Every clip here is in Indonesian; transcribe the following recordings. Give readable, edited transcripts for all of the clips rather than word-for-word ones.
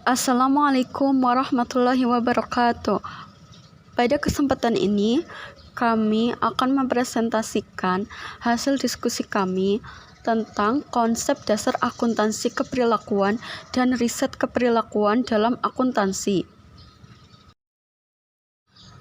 Assalamualaikum warahmatullahi wabarakatuh. Pada kesempatan ini, kami akan mempresentasikan hasil diskusi kami tentang konsep dasar akuntansi keperilakuan dan riset keperilakuan dalam akuntansi.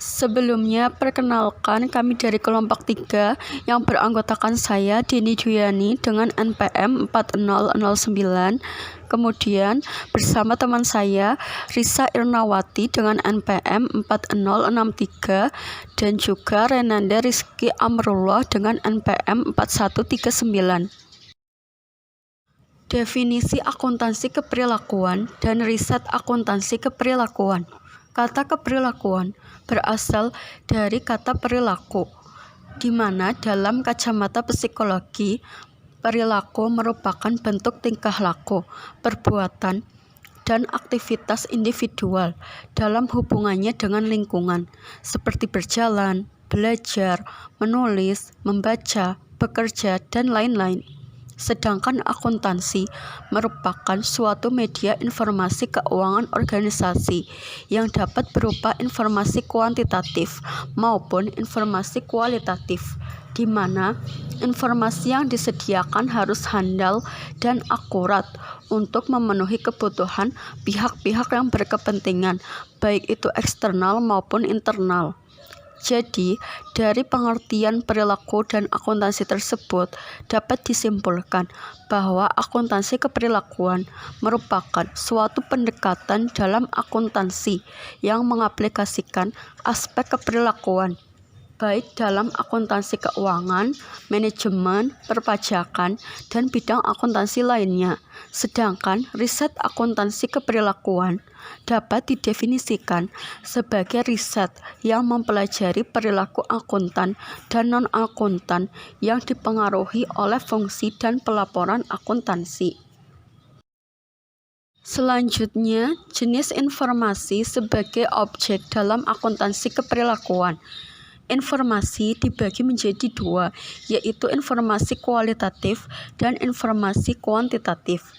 Sebelumnya, perkenalkan kami dari kelompok 3 yang beranggotakan saya, Dini Duyani, dengan NPM 4009. Kemudian bersama teman saya, Risa Irnawati, dengan NPM 4063. Dan juga Renanda Rizky Amrullah dengan NPM 4139. Definisi akuntansi keperilakuan dan riset akuntansi keperilakuan. Kata keperilakuan berasal dari kata perilaku, di mana dalam kacamata psikologi, perilaku merupakan bentuk tingkah laku, perbuatan, dan aktivitas individual dalam hubungannya dengan lingkungan, seperti berjalan, belajar, menulis, membaca, bekerja, dan lain-lain. Sedangkan akuntansi merupakan suatu media informasi keuangan organisasi yang dapat berupa informasi kuantitatif maupun informasi kualitatif, di mana informasi yang disediakan harus handal dan akurat untuk memenuhi kebutuhan pihak-pihak yang berkepentingan, baik itu eksternal maupun internal. Jadi, dari pengertian perilaku dan akuntansi tersebut dapat disimpulkan bahwa akuntansi keperilakuan merupakan suatu pendekatan dalam akuntansi yang mengaplikasikan aspek keperilakuan, baik dalam akuntansi keuangan, manajemen, perpajakan, dan bidang akuntansi lainnya. Sedangkan riset akuntansi keperilakuan dapat didefinisikan sebagai riset yang mempelajari perilaku akuntan dan non-akuntan yang dipengaruhi oleh fungsi dan pelaporan akuntansi. Selanjutnya, jenis informasi sebagai objek dalam akuntansi keperilakuan. Informasi dibagi menjadi dua, yaitu informasi kualitatif dan informasi kuantitatif.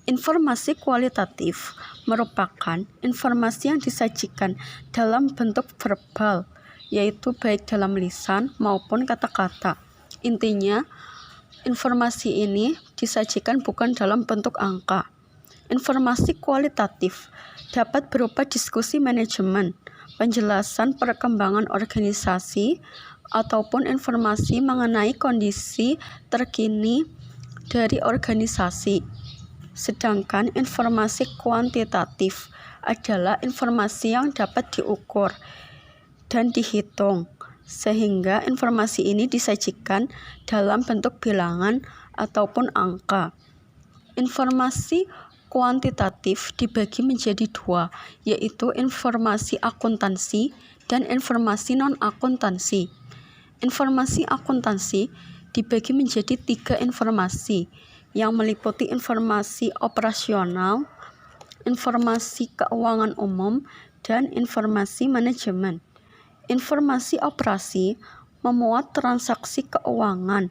Informasi kualitatif merupakan informasi yang disajikan dalam bentuk verbal, yaitu baik dalam lisan maupun kata-kata. Intinya, informasi ini disajikan bukan dalam bentuk angka. Informasi kualitatif dapat berupa diskusi manajemen, penjelasan perkembangan organisasi, ataupun informasi mengenai kondisi terkini dari organisasi. Sedangkan informasi kuantitatif adalah informasi yang dapat diukur dan dihitung, sehingga informasi ini disajikan dalam bentuk bilangan ataupun angka. Informasi kuantitatif dibagi menjadi dua, yaitu informasi akuntansi dan informasi non-akuntansi. Informasi akuntansi dibagi menjadi 3 informasi, yang meliputi informasi operasional, informasi keuangan umum, dan informasi manajemen. Informasi operasi memuat transaksi keuangan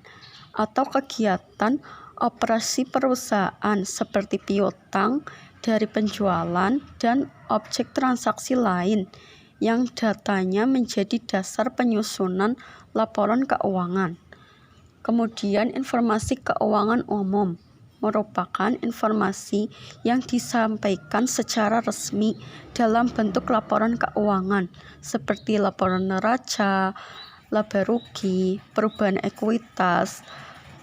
atau kegiatan operasi perusahaan seperti piutang dari penjualan dan objek transaksi lain yang datanya menjadi dasar penyusunan laporan keuangan. Kemudian informasi keuangan umum merupakan informasi yang disampaikan secara resmi dalam bentuk laporan keuangan seperti laporan neraca, laba rugi, perubahan ekuitas,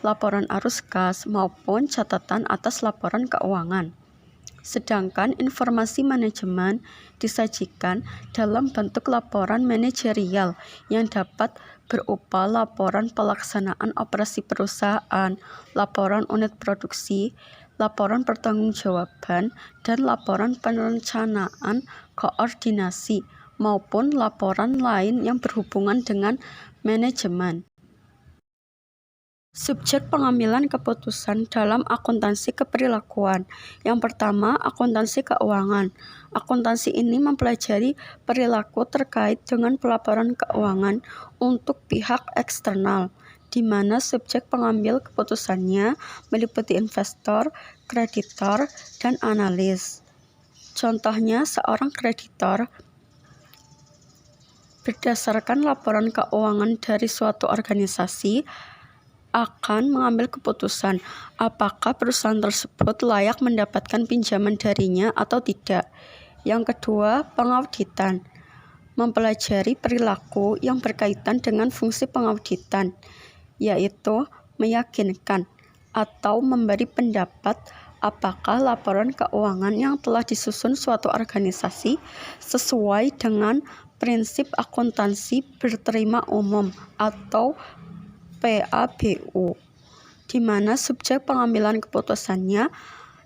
laporan arus kas, maupun catatan atas laporan keuangan. Sedangkan informasi manajemen disajikan dalam bentuk laporan manajerial yang dapat berupa laporan pelaksanaan operasi perusahaan, laporan unit produksi, laporan pertanggungjawaban, dan laporan perencanaan koordinasi, maupun laporan lain yang berhubungan dengan manajemen. Subjek pengambilan keputusan dalam akuntansi keperilakuan. Yang pertama, akuntansi keuangan. Akuntansi ini mempelajari perilaku terkait dengan pelaporan keuangan untuk pihak eksternal, di mana subjek pengambil keputusannya meliputi investor, kreditor, dan analis. Contohnya, seorang kreditor berdasarkan laporan keuangan dari suatu organisasi akan mengambil keputusan apakah perusahaan tersebut layak mendapatkan pinjaman darinya atau tidak. Yang kedua, pengauditan. Mempelajari perilaku yang berkaitan dengan fungsi pengauditan, yaitu meyakinkan atau memberi pendapat apakah laporan keuangan yang telah disusun suatu organisasi sesuai dengan prinsip akuntansi berterima umum atau PABU, di mana subjek pengambilan keputusannya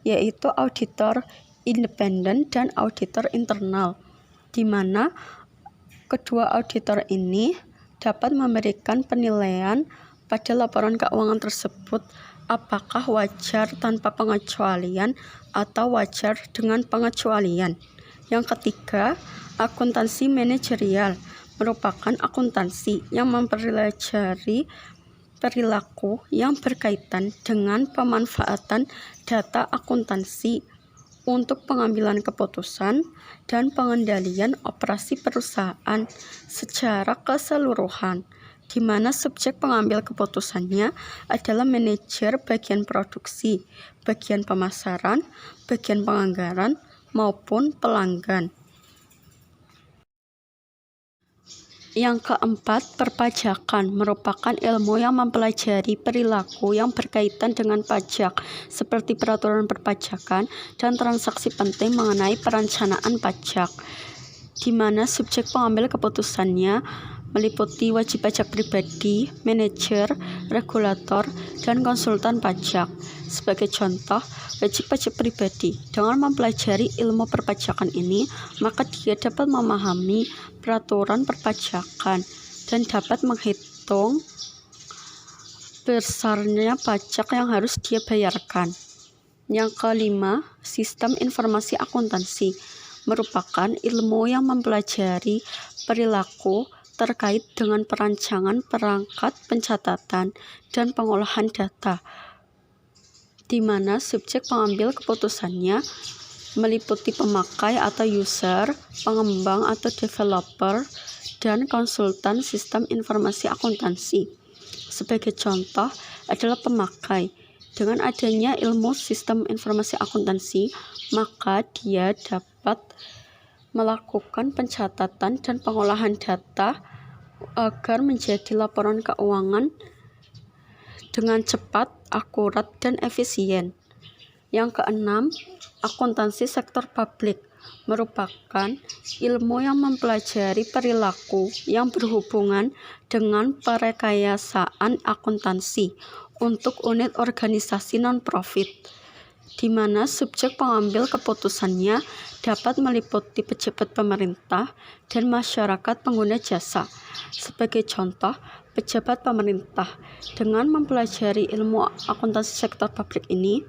yaitu auditor independen dan auditor internal, di mana kedua auditor ini dapat memberikan penilaian pada laporan keuangan tersebut apakah wajar tanpa pengecualian atau wajar dengan pengecualian. Yang ketiga, akuntansi manajerial merupakan akuntansi yang mempelajari perilaku yang berkaitan dengan pemanfaatan data akuntansi untuk pengambilan keputusan dan pengendalian operasi perusahaan secara keseluruhan, di mana subjek pengambil keputusannya adalah manajer bagian produksi, bagian pemasaran, bagian penganggaran, maupun pelanggan. Yang keempat, perpajakan merupakan ilmu yang mempelajari perilaku yang berkaitan dengan pajak, seperti peraturan perpajakan dan transaksi penting mengenai perencanaan pajak, di mana subjek pengambil keputusannya meliputi wajib pajak pribadi, manajer, regulator, dan konsultan pajak. Sebagai contoh, wajib pajak pribadi dengan mempelajari ilmu perpajakan ini, maka dia dapat memahami peraturan perpajakan dan dapat menghitung besarnya pajak yang harus dia bayarkan. Yang kelima, sistem informasi akuntansi merupakan ilmu yang mempelajari perilaku terkait dengan perancangan perangkat pencatatan dan pengolahan data, di mana subjek pengambil keputusannya meliputi pemakai atau user, pengembang atau developer, dan konsultan sistem informasi akuntansi. Sebagai contoh adalah pemakai. Dengan adanya ilmu sistem informasi akuntansi, maka dia dapat melakukan pencatatan dan pengolahan data agar menjadi laporan keuangan dengan cepat, akurat, dan efisien. Yang keenam, akuntansi sektor publik merupakan ilmu yang mempelajari perilaku yang berhubungan dengan perekayasaan akuntansi untuk unit organisasi non-profit, di mana subjek pengambil keputusannya dapat meliputi pejabat pemerintah dan masyarakat pengguna jasa. Sebagai contoh, pejabat pemerintah dengan mempelajari ilmu akuntansi sektor publik ini,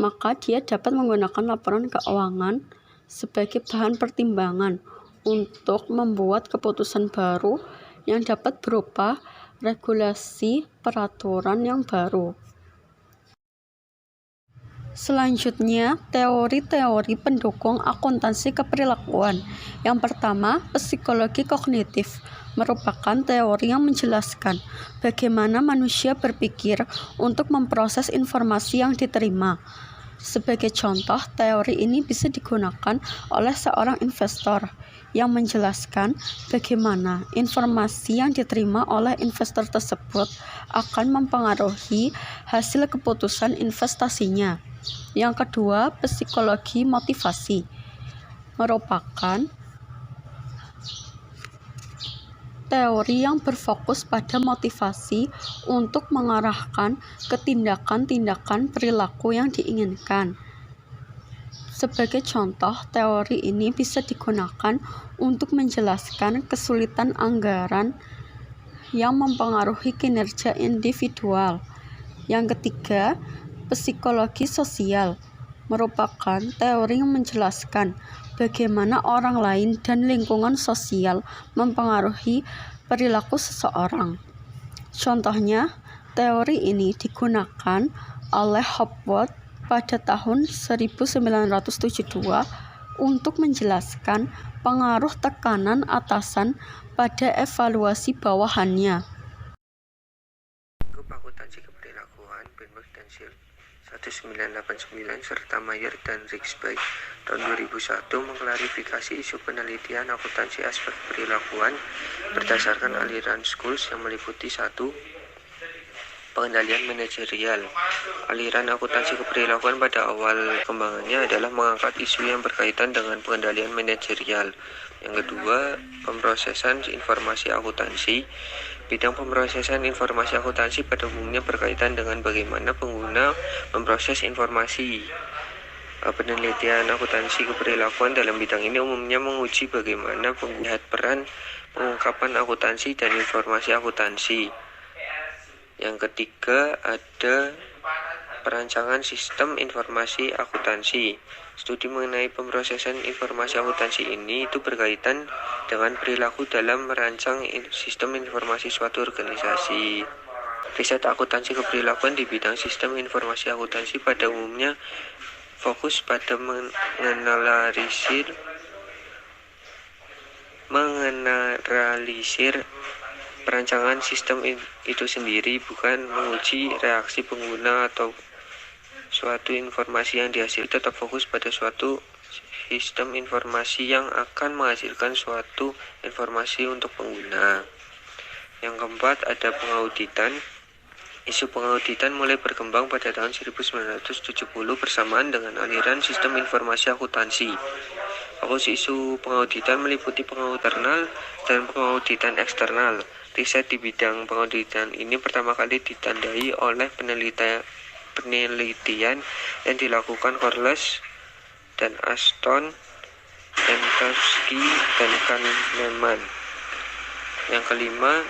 maka dia dapat menggunakan laporan keuangan sebagai bahan pertimbangan untuk membuat keputusan baru yang dapat berupa regulasi peraturan yang baru. Selanjutnya, teori-teori pendukung akuntansi keperilakuan. Yang pertama, psikologi kognitif merupakan teori yang menjelaskan bagaimana manusia berpikir untuk memproses informasi yang diterima. Sebagai contoh, teori ini bisa digunakan oleh seorang investor yang menjelaskan bagaimana informasi yang diterima oleh investor tersebut akan mempengaruhi hasil keputusan investasinya. Yang kedua, psikologi motivasi merupakan teori yang berfokus pada motivasi untuk mengarahkan ke tindakan-tindakan perilaku yang diinginkan. Sebagai contoh, teori ini bisa digunakan untuk menjelaskan kesulitan anggaran yang mempengaruhi kinerja individual. Yang ketiga, psikologi sosial merupakan teori yang menjelaskan bagaimana orang lain dan lingkungan sosial mempengaruhi perilaku seseorang. Contohnya, teori ini digunakan oleh Hopwood pada tahun 1972 untuk menjelaskan pengaruh tekanan atasan pada evaluasi bawahannya. Grup akuntansi keperilakuan Benberg dan Shield 1989 serta Mayer dan Riksby tahun 2001 mengklarifikasi isu penelitian akuntansi aspek perilakuan berdasarkan aliran schools yang meliputi 1. Pengendalian manajerial. Aliran akuntansi keperilakuan pada awal kembangannya adalah mengangkat isu yang berkaitan dengan pengendalian manajerial. Yang kedua, pemrosesan informasi akuntansi. Bidang pemrosesan informasi akuntansi pada umumnya berkaitan dengan bagaimana pengguna memproses informasi. Penelitian akuntansi keperilakuan dalam bidang ini umumnya menguji bagaimana pengguna peran pengungkapan akuntansi dan informasi akuntansi. Yang ketiga, ada perancangan sistem informasi akuntansi. Studi mengenai pemrosesan informasi akuntansi ini itu berkaitan dengan perilaku dalam merancang sistem informasi suatu organisasi. Riset akuntansi keperilakuan di bidang sistem informasi akuntansi pada umumnya fokus pada mengeneralisir perancangan sistem itu sendiri, bukan menguji reaksi pengguna atau suatu informasi yang dihasilkan. Tetap fokus pada suatu sistem informasi yang akan menghasilkan suatu informasi untuk pengguna. Yang keempat, ada pengauditan. Isu pengauditan mulai berkembang pada tahun 1970 bersamaan dengan aliran sistem informasi akuntansi. Fokus isu pengauditan meliputi pengauditan internal dan pengauditan eksternal. Riset di bidang pengauditan ini pertama kali ditandai oleh penelitian yang dilakukan Corliss dan Aston, Jankowski, dan Kahneman. Yang kelima,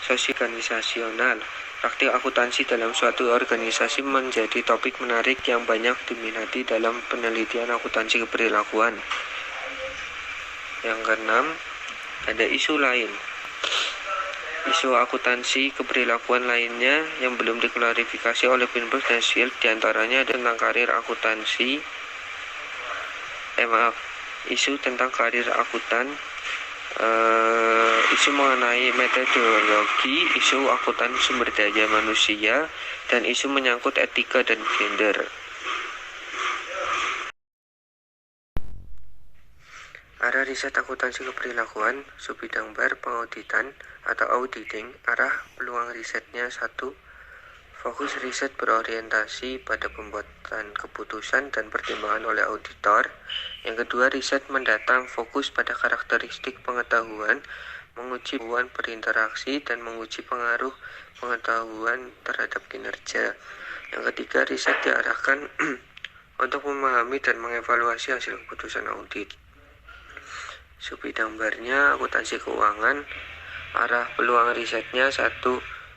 sosiorganisasional. Praktik akuntansi dalam suatu organisasi menjadi topik menarik yang banyak diminati dalam penelitian akuntansi keperilakuan. Yang keenam, ada isu lain. Isu akuntansi keperilakuan lainnya yang belum diklarifikasi oleh Benberg dan Shield diantaranya tentang karir akuntansi, isu tentang karir akuntan, isu mengenai metodologi, isu akuntan sumber daya manusia, dan isu menyangkut etika dan gender. Arah riset akuntansi keperilakuan, subbidang BAR, pengauditan atau auditing. Arah peluang risetnya 1. Fokus riset berorientasi pada pembuatan keputusan dan pertimbangan oleh auditor. Yang kedua, riset mendatang fokus pada karakteristik pengetahuan, menguji kemampuan berinteraksi, dan menguji pengaruh pengetahuan terhadap kinerja. Yang ketiga, riset diarahkan untuk memahami dan mengevaluasi hasil keputusan audit. Subbidang BAR-nya akuntansi keuangan. Arah peluang risetnya 1.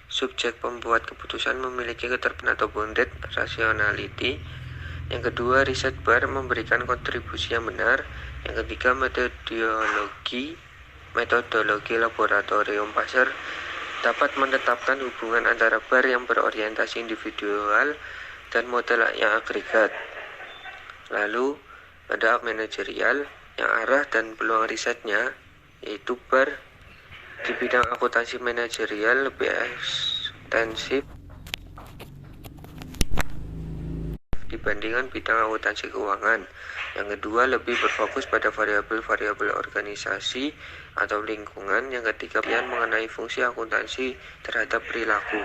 Subjek pembuat keputusan memiliki keterbukaan atau bounded rationality. Yang kedua, riset BAR memberikan kontribusi yang benar. Yang ketiga, metodologi laboratorium pasar dapat menetapkan hubungan antara BAR yang berorientasi individual dan model yang agregat. Lalu ada manajerial, yang arah dan peluang risetnya yaitu BAR di bidang akuntansi manajerial lebih ekstensif dibandingkan bidang akuntansi keuangan. Yang kedua, lebih berfokus pada variabel-variabel organisasi atau lingkungan. Yang ketiga, mengenai fungsi akuntansi terhadap perilaku.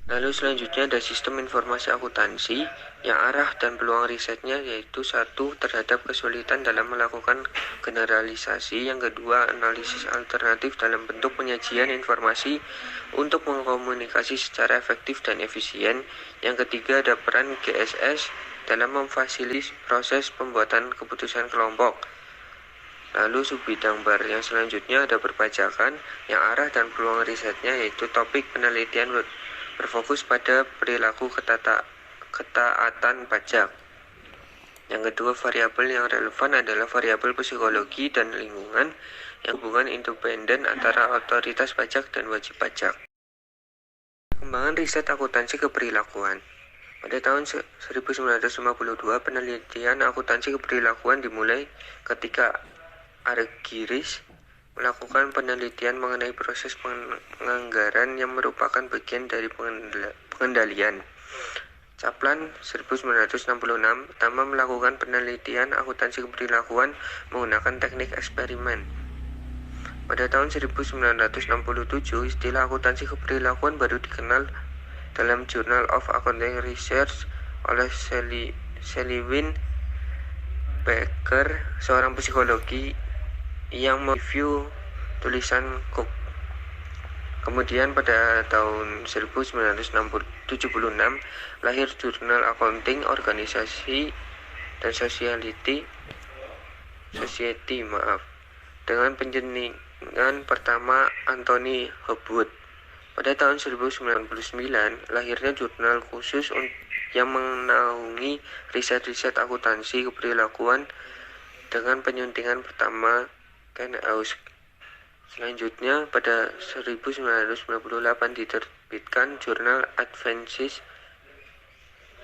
Lalu selanjutnya ada sistem informasi akuntansi yang arah dan peluang risetnya yaitu 1. Terhadap kesulitan dalam melakukan generalisasi. Yang kedua, analisis alternatif dalam bentuk penyajian informasi untuk mengkomunikasi secara efektif dan efisien. Yang ketiga, ada peran GSS dalam memfasilitasi proses pembuatan keputusan kelompok. Lalu subbidang BAR yang selanjutnya ada perpajakan yang arah dan peluang risetnya yaitu topik penelitian berfokus pada perilaku ketaatan pajak. Yang kedua, variabel yang relevan adalah variabel psikologi dan lingkungan yang hubungan independen antara otoritas pajak dan wajib pajak. Pengembangan riset akuntansi keperilakuan. Pada tahun 1952, penelitian akuntansi keperilakuan dimulai ketika Argyris melakukan penelitian mengenai proses penganggaran yang merupakan bagian dari pengendalian. Kaplan 1966 pertama melakukan penelitian akuntansi keperilakuan menggunakan teknik eksperimen. Pada tahun 1967, istilah akuntansi keperilakuan baru dikenal dalam Journal of Accounting Research oleh Selwyn Baker, seorang psikologi yang mereview tulisan Cook. Kemudian pada tahun 1976 lahir Jurnal Accounting Organisasi dan Society dengan penjaringan pertama Anthony Hobwood. Pada tahun 1999 lahirnya jurnal khusus yang menaungi riset-riset akuntansi keperilakuan dengan penyuntingan pertama Ken Aus. Selanjutnya, pada 1998 diterbitkan jurnal Advances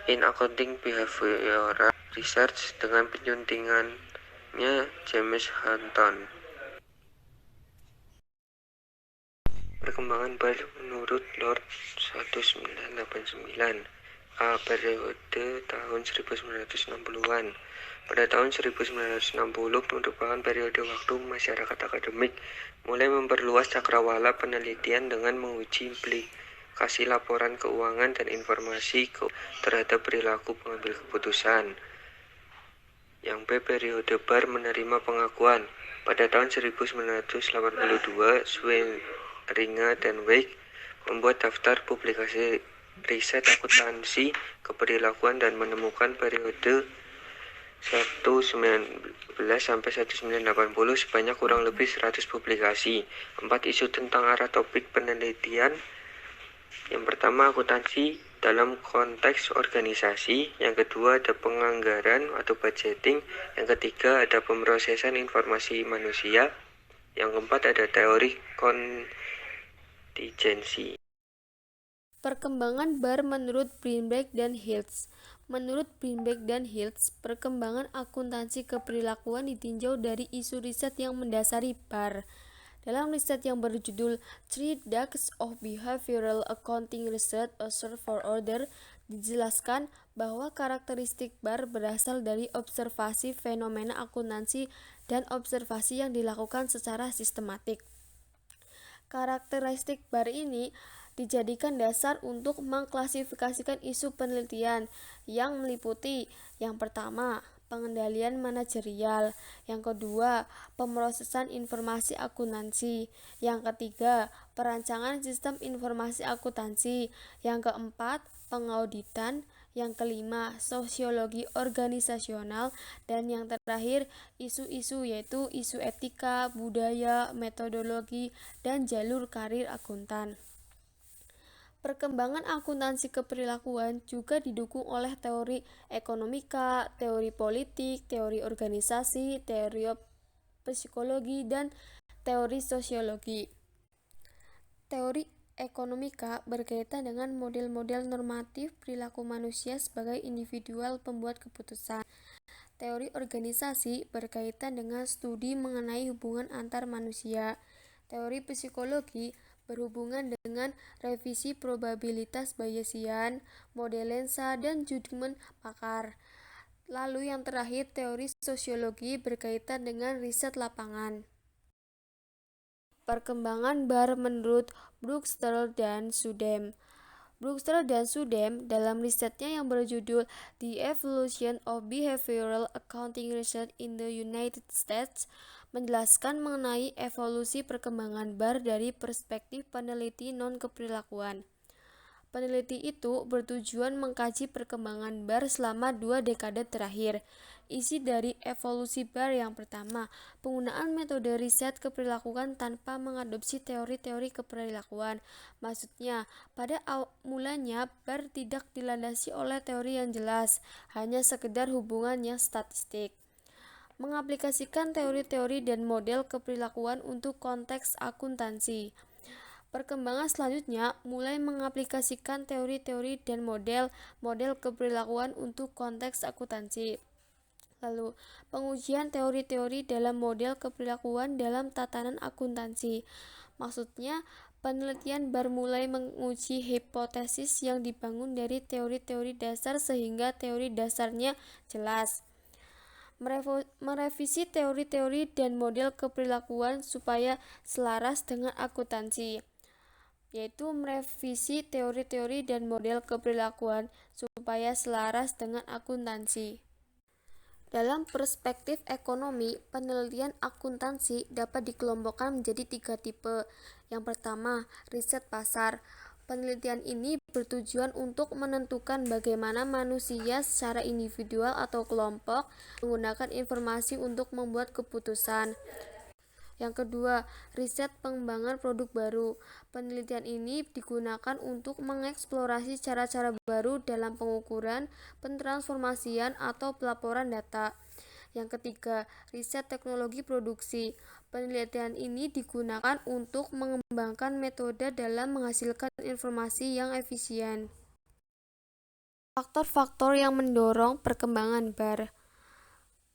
in Accounting Behavioral Research dengan penyuntingannya James Hunton. Perkembangan BAR menurut Lord 1989. Periode tahun 1960-an. Pada tahun 1960 merupakan periode waktu masyarakat akademik mulai memperluas cakrawala penelitian dengan menguji implikasi laporan keuangan dan informasi terhadap perilaku pengambil keputusan. Yang B. Periode BAR menerima pengakuan. Pada tahun 1982, Swieringa dan Weik membuat daftar publikasi riset akuntansi keperilakuan dan menemukan periode 1919 sampai 1980 sebanyak kurang lebih 100 publikasi. 4 isu tentang arah topik penelitian. Yang pertama, akuntansi dalam konteks organisasi. Yang kedua, ada penganggaran atau budgeting. Yang ketiga, ada pemrosesan informasi manusia. Yang keempat, ada teori kontingensi. Perkembangan BAR menurut Brinberg dan Hiltz. Menurut Brinberg dan Hiltz, perkembangan akuntansi keperilakuan ditinjau dari isu riset yang mendasari BAR. Dalam riset yang berjudul Three Ducks of Behavioral Accounting Research: A Search for Order, dijelaskan bahwa karakteristik BAR berasal dari observasi fenomena akuntansi dan observasi yang dilakukan secara sistematik. Karakteristik BAR ini dijadikan dasar untuk mengklasifikasikan isu penelitian yang meliputi yang pertama, pengendalian manajerial, yang kedua, pemrosesan informasi akuntansi, yang ketiga, perancangan sistem informasi akuntansi, yang keempat, pengauditan, yang kelima, sosiologi organisasional, dan yang terakhir, isu-isu yaitu isu etika, budaya, metodologi, dan jalur karir akuntan. Perkembangan akuntansi keperilakuan juga didukung oleh teori ekonomika, teori politik, teori organisasi, teori psikologi, dan teori sosiologi. Teori ekonomika berkaitan dengan model-model normatif perilaku manusia sebagai individual pembuat keputusan. Teori organisasi berkaitan dengan studi mengenai hubungan antar manusia. Teori psikologi berhubungan dengan revisi probabilitas Bayesian, model lensa, dan judgement pakar. Lalu yang terakhir, teori sosiologi berkaitan dengan riset lapangan. Perkembangan BAR menurut Brewster dan Sudem. Brewster dan Sudem dalam risetnya yang berjudul The Evolution of Behavioral Accounting Research in the United States menjelaskan mengenai evolusi perkembangan BAR dari perspektif peneliti non-keperilakuan. Peneliti itu bertujuan mengkaji perkembangan BAR selama 2 dekade terakhir. Isi dari evolusi BAR yang pertama, penggunaan metode riset keperilakuan tanpa mengadopsi teori-teori keperilakuan. Maksudnya, pada mulanya BAR tidak dilandasi oleh teori yang jelas, hanya sekedar hubungan yang statistik. Mengaplikasikan teori-teori dan model keperilakuan untuk konteks akuntansi. Perkembangan selanjutnya mulai mengaplikasikan teori-teori dan model-model keperilakuan untuk konteks akuntansi. Lalu, pengujian teori-teori dalam model keperilakuan dalam tatanan akuntansi. Maksudnya, penelitian mulai menguji hipotesis yang dibangun dari teori-teori dasar sehingga teori dasarnya jelas. Merevisi teori-teori dan model keperilakuan supaya selaras dengan akuntansi, yaitu merevisi teori-teori dan model keperilakuan supaya selaras dengan akuntansi. Dalam perspektif ekonomi, penelitian akuntansi dapat dikelompokkan menjadi 3 tipe. Yang pertama, riset pasar. Penelitian ini bertujuan untuk menentukan bagaimana manusia secara individual atau kelompok menggunakan informasi untuk membuat keputusan. Yang kedua, riset pengembangan produk baru. Penelitian ini digunakan untuk mengeksplorasi cara-cara baru dalam pengukuran, pentransformasian, atau pelaporan data. Yang ketiga, riset teknologi produksi. Penelitian ini digunakan untuk mengembangkan metode dalam menghasilkan informasi yang efisien. Faktor-faktor yang mendorong perkembangan BAR.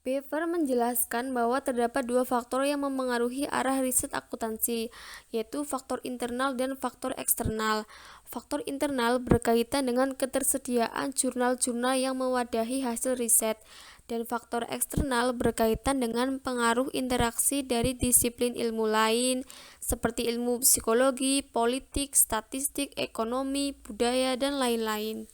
Bever menjelaskan bahwa terdapat 2 faktor yang mempengaruhi arah riset akuntansi, yaitu faktor internal dan faktor eksternal. Faktor internal berkaitan dengan ketersediaan jurnal-jurnal yang mewadahi hasil riset, dan faktor eksternal berkaitan dengan pengaruh interaksi dari disiplin ilmu lain, seperti ilmu psikologi, politik, statistik, ekonomi, budaya, dan lain-lain.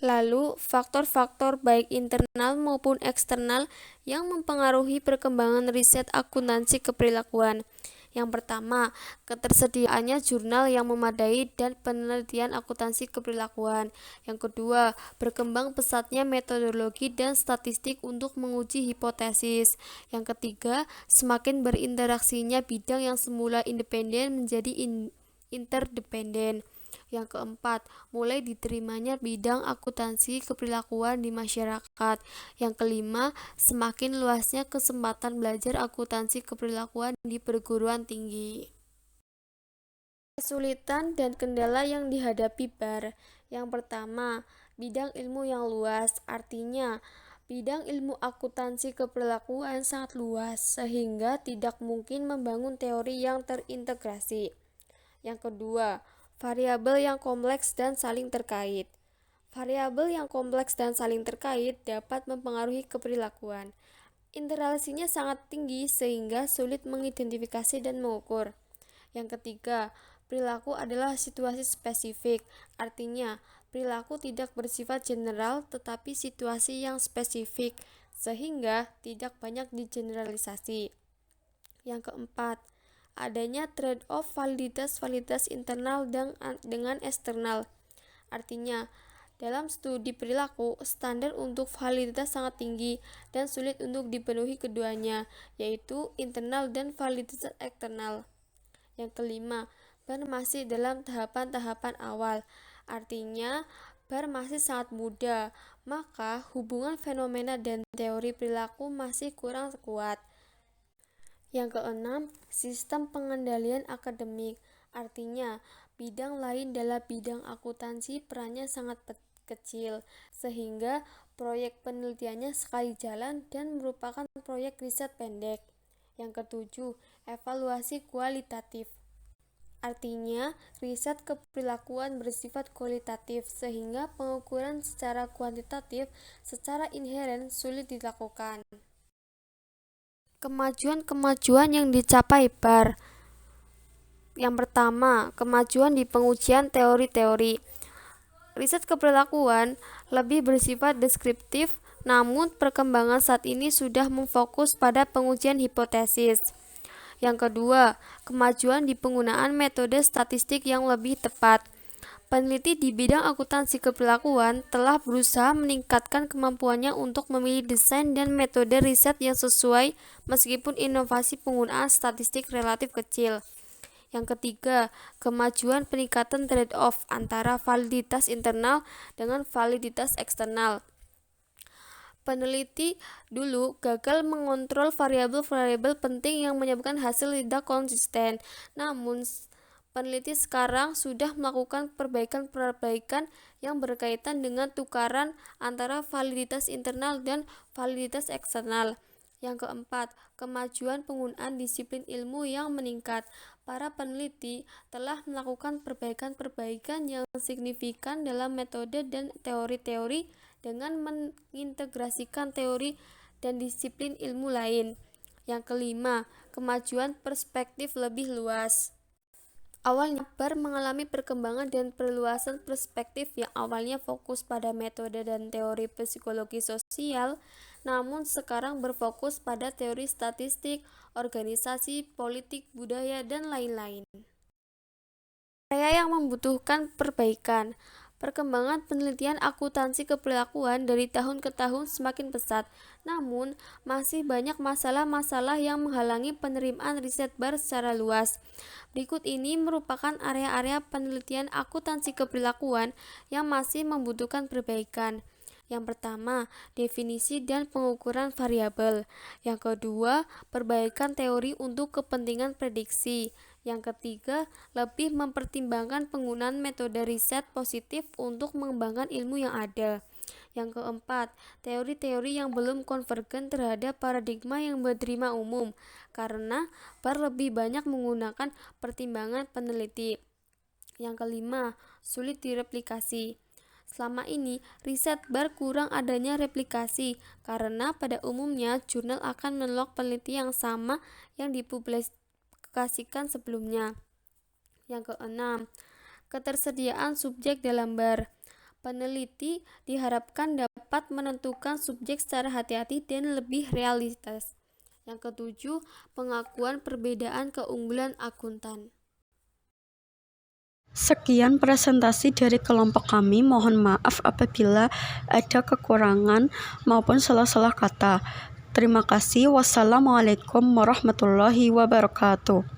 Lalu, faktor-faktor baik internal maupun eksternal yang mempengaruhi perkembangan riset akuntansi keperilakuan. Yang pertama, ketersediaannya jurnal yang memadai dan penelitian akuntansi keperilakuan. Yang kedua, berkembang pesatnya metodologi dan statistik untuk menguji hipotesis. Yang ketiga, semakin berinteraksinya bidang yang semula independen menjadi interdependen. Yang keempat, mulai diterimanya bidang akuntansi keperilakuan di masyarakat. Yang kelima, semakin luasnya kesempatan belajar akuntansi keperilakuan di perguruan tinggi. Kesulitan dan kendala yang dihadapi BAR. Yang pertama, bidang ilmu yang luas, artinya bidang ilmu akuntansi keperilakuan sangat luas sehingga tidak mungkin membangun teori yang terintegrasi. Yang kedua, variabel yang kompleks dan saling terkait. Variabel yang kompleks dan saling terkait dapat mempengaruhi keperilakuan. Interrelasinya sangat tinggi sehingga sulit mengidentifikasi dan mengukur. Yang ketiga, perilaku adalah situasi spesifik, artinya perilaku tidak bersifat general tetapi situasi yang spesifik, sehingga tidak banyak digeneralisasi. Yang keempat, adanya trade-off validitas internal dengan eksternal. Artinya, dalam studi perilaku, standar untuk validitas sangat tinggi dan sulit untuk dipenuhi keduanya, yaitu internal dan validitas eksternal. Yang kelima, BAR masih dalam tahapan-tahapan awal. Artinya, BAR masih sangat muda, maka hubungan fenomena dan teori perilaku masih kurang kuat. Yang keenam, sistem pengendalian akademik. Artinya, bidang lain dalam bidang akuntansi perannya sangat kecil, sehingga proyek penelitiannya sekali jalan dan merupakan proyek riset pendek. Yang ketujuh, evaluasi kualitatif. Artinya, riset keperilakuan bersifat kualitatif, sehingga pengukuran secara kuantitatif secara inheren sulit dilakukan. Kemajuan-kemajuan yang dicapai BAR. Yang pertama, kemajuan di pengujian teori-teori. Riset keperilakuan lebih bersifat deskriptif, namun perkembangan saat ini sudah memfokus pada pengujian hipotesis. Yang kedua, kemajuan di penggunaan metode statistik yang lebih tepat. Peneliti di bidang akuntansi keperilakuan telah berusaha meningkatkan kemampuannya untuk memilih desain dan metode riset yang sesuai meskipun inovasi penggunaan statistik relatif kecil. Yang ketiga, kemajuan peningkatan trade-off antara validitas internal dengan validitas eksternal. Peneliti dulu gagal mengontrol variabel-variabel penting yang menyebabkan hasil tidak konsisten. Namun, peneliti sekarang sudah melakukan perbaikan-perbaikan yang berkaitan dengan tukaran antara validitas internal dan validitas eksternal. Yang keempat, kemajuan penggunaan disiplin ilmu yang meningkat. Para peneliti telah melakukan perbaikan-perbaikan yang signifikan dalam metode dan teori-teori dengan mengintegrasikan teori dan disiplin ilmu lain. Yang kelima, kemajuan perspektif lebih luas. Awalnya, BAR mengalami perkembangan dan perluasan perspektif yang awalnya fokus pada metode dan teori psikologi sosial, namun sekarang berfokus pada teori statistik, organisasi, politik, budaya, dan lain-lain. Area yang membutuhkan perbaikan. Perkembangan penelitian akuntansi keperilakuan dari tahun ke tahun semakin pesat, namun masih banyak masalah-masalah yang menghalangi penerimaan riset BAR secara luas. Berikut ini merupakan area-area penelitian akuntansi keperilakuan yang masih membutuhkan perbaikan. Yang pertama, definisi dan pengukuran variabel. Yang kedua, perbaikan teori untuk kepentingan prediksi. Yang ketiga, lebih mempertimbangkan penggunaan metode riset positif untuk mengembangkan ilmu yang ada. Yang keempat, teori-teori yang belum konvergen terhadap paradigma yang diterima umum, karena BAR lebih banyak menggunakan pertimbangan peneliti. Yang kelima, sulit direplikasi. Selama ini, riset BAR kurang adanya replikasi, karena pada umumnya jurnal akan menolak peneliti yang sama yang dipublikasikan sebelumnya. Yang keenam, ketersediaan subjek dalam BAR. Peneliti diharapkan dapat menentukan subjek secara hati-hati dan lebih realistis. Yang ketujuh, pengakuan perbedaan keunggulan akuntan. Sekian presentasi dari kelompok kami. Mohon maaf apabila ada kekurangan maupun salah-salah kata. Terima kasih. Wassalamualaikum warahmatullahi wabarakatuh.